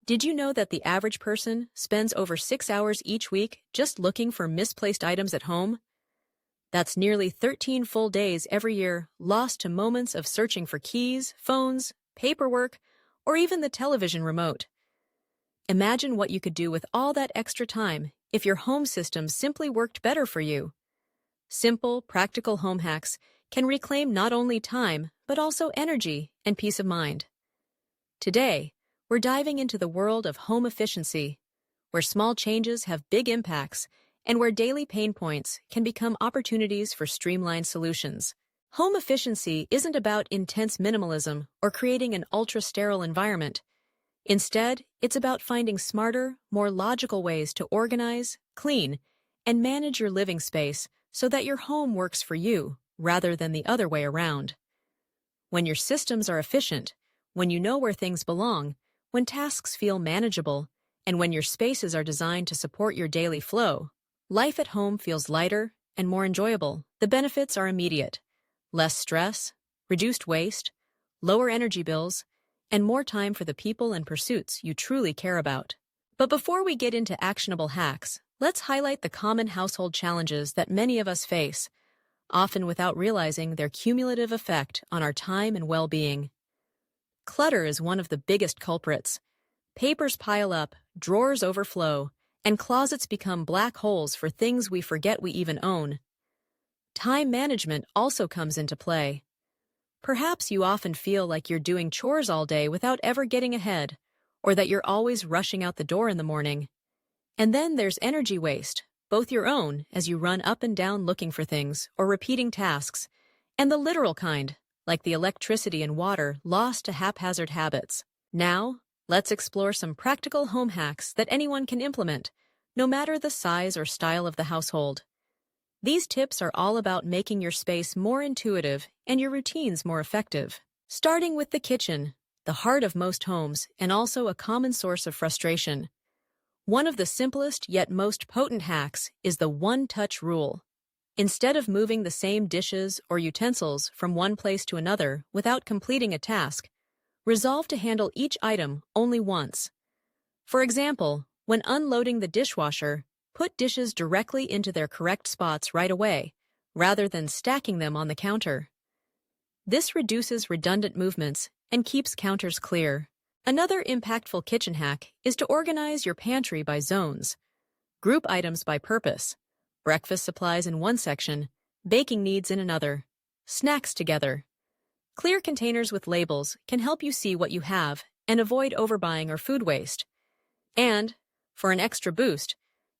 Did you know that the average person spends over 6 hours each week just looking for misplaced items at home? That's nearly 13 full days every year lost to moments of searching for keys, phones, paperwork, or even the television remote. Imagine what you could do with all that extra time if your home system simply worked better for you. Simple, practical home hacks can reclaim not only time, but also energy and peace of mind. Today, we're diving into the world of home efficiency, where small changes have big impacts and where daily pain points can become opportunities for streamlined solutions. Home efficiency isn't about intense minimalism or creating an ultra-sterile environment. Instead, it's about finding smarter, more logical ways to organize, clean, and manage your living space so that your home works for you rather than the other way around. When your systems are efficient, when you know where things belong, when tasks feel manageable, and when your spaces are designed to support your daily flow, life at home feels lighter and more enjoyable. The benefits are immediate: less stress, reduced waste, lower energy bills, and more time for the people and pursuits you truly care about. But before we get into actionable hacks, let's highlight the common household challenges that many of us face, often without realizing their cumulative effect on our time and well-being. Clutter is one of the biggest culprits. Papers pile up, drawers overflow, and closets become black holes for things we forget we even own. Time management also comes into play. Perhaps you often feel like you're doing chores all day without ever getting ahead, or that you're always rushing out the door in the morning. And then there's energy waste, both your own as you run up and down looking for things or repeating tasks, and the literal kind, like the electricity and water lost to haphazard habits. Now, let's explore some practical home hacks that anyone can implement, no matter the size or style of the household. These tips are all about making your space more intuitive and your routines more effective. Starting with the kitchen, the heart of most homes and also a common source of frustration. One of the simplest yet most potent hacks is the one-touch rule. Instead of moving the same dishes or utensils from one place to another without completing a task, resolve to handle each item only once. For example, when unloading the dishwasher, put dishes directly into their correct spots right away, rather than stacking them on the counter. This reduces redundant movements and keeps counters clear. Another impactful kitchen hack is to organize your pantry by zones. Group items by purpose. Breakfast supplies in one section, baking needs in another, snacks together. Clear containers with labels can help you see what you have and avoid overbuying or food waste. And, for an extra boost,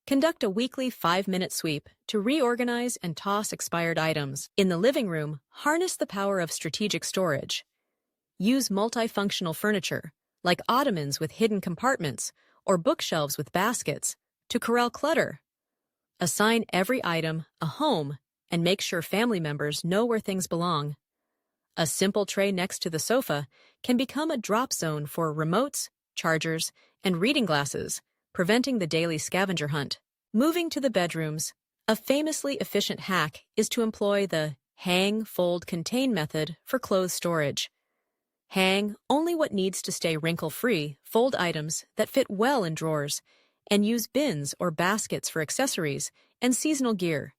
conduct a weekly 5-minute sweep to reorganize and toss expired items. In the living room, harness the power of strategic storage. Use multifunctional furniture, like ottomans with hidden compartments or bookshelves with baskets, to corral clutter. Assign every item a home and make sure family members know where things belong. A simple tray next to the sofa can become a drop zone for remotes, chargers, and reading glasses, preventing the daily scavenger hunt. Moving to the bedrooms, a famously efficient hack is to employ the hang, fold, contain method for clothes storage. Hang only what needs to stay wrinkle-free, fold items that fit well in drawers, and use bins or baskets for accessories and seasonal gear.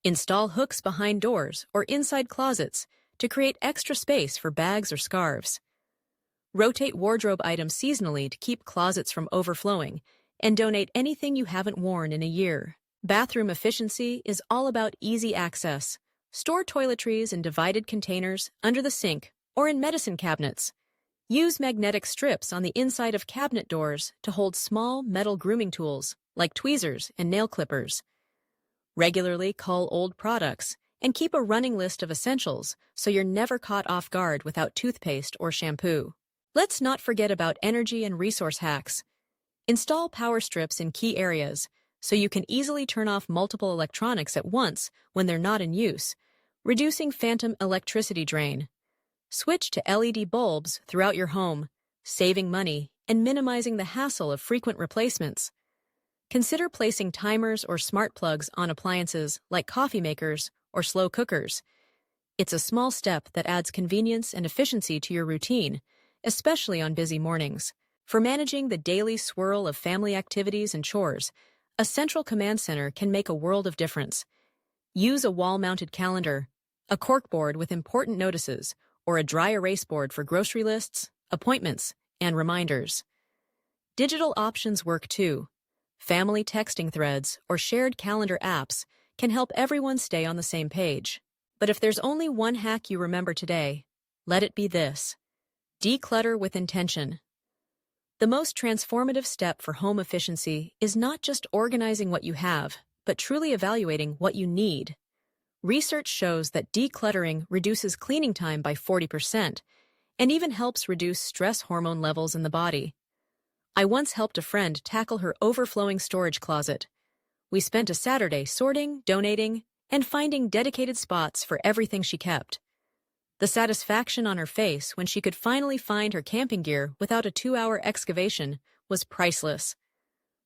Install hooks behind doors or inside closets to create extra space for bags or scarves. Rotate wardrobe items seasonally to keep closets from overflowing, and donate anything you haven't worn in a year. Bathroom efficiency is all about easy access. Store toiletries in divided containers under the sink or in medicine cabinets. Use magnetic strips on the inside of cabinet doors to hold small metal grooming tools, like tweezers and nail clippers. Regularly cull old products and keep a running list of essentials so you're never caught off guard without toothpaste or shampoo. Let's not forget about energy and resource hacks. Install power strips in key areas so you can easily turn off multiple electronics at once when they're not in use, reducing phantom electricity drain. Switch to LED bulbs throughout your home, saving money and minimizing the hassle of frequent replacements. Consider placing timers or smart plugs on appliances like coffee makers or slow cookers. It's a small step that adds convenience and efficiency to your routine, especially on busy mornings. For managing the daily swirl of family activities and chores, a central command center can make a world of difference. Use a wall-mounted calendar, a corkboard with important notices, or a dry erase board for grocery lists, appointments, and reminders. Digital options work too. Family texting threads or shared calendar apps can help everyone stay on the same page. But if there's only one hack you remember today, let it be this: declutter with intention. The most transformative step for home efficiency is not just organizing what you have, but truly evaluating what you need. Research shows that decluttering reduces cleaning time by 40% and even helps reduce stress hormone levels in the body. I once helped a friend tackle her overflowing storage closet. We spent a Saturday sorting, donating, and finding dedicated spots for everything she kept. The satisfaction on her face when she could finally find her camping gear without a 2-hour excavation was priceless.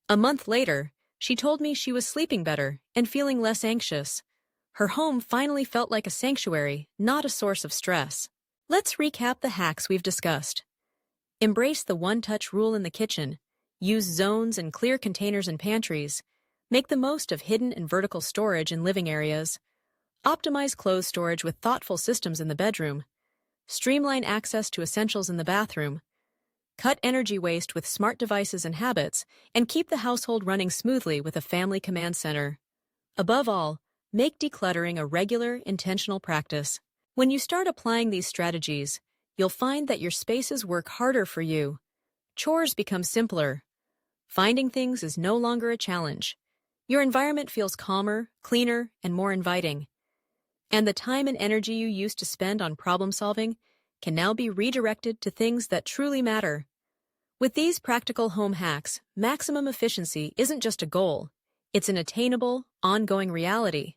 A month later, she told me she was sleeping better and feeling less anxious. Her home finally felt like a sanctuary, not a source of stress. Let's recap the hacks we've discussed. Embrace the one-touch rule in the kitchen. Use zones and clear containers in pantries. Make the most of hidden and vertical storage in living areas. Optimize clothes storage with thoughtful systems in the bedroom. Streamline access to essentials in the bathroom. Cut energy waste with smart devices and habits, and keep the household running smoothly with a family command center. Above all, make decluttering a regular, intentional practice. When you start applying these strategies, you'll find that your spaces work harder for you. Chores become simpler. Finding things is no longer a challenge. Your environment feels calmer, cleaner, and more inviting. And the time and energy you used to spend on problem-solving can now be redirected to things that truly matter. With these practical home hacks, maximum efficiency isn't just a goal. It's an attainable, ongoing reality.